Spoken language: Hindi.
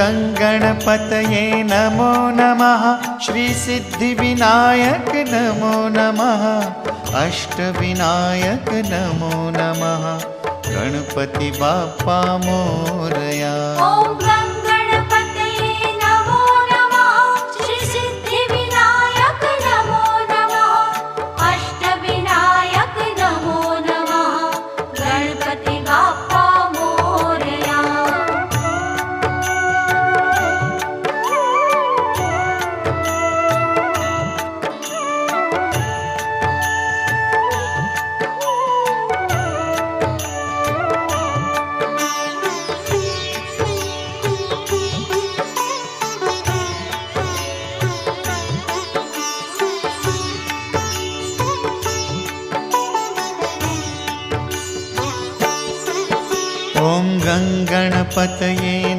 गंगणपतये नमो नमः। श्री सिद्धिविनायक नमो नमः। अष्टविनायक नमो नमः। गणपति बाप्पा मोरया। ओम गंगणपतये नमो नमः। श्री सिद्धिविनायक नमो नमः। अष्टविनायक नमो नमः। गणपति बाप्पा मोरया। ओम गंगणपतये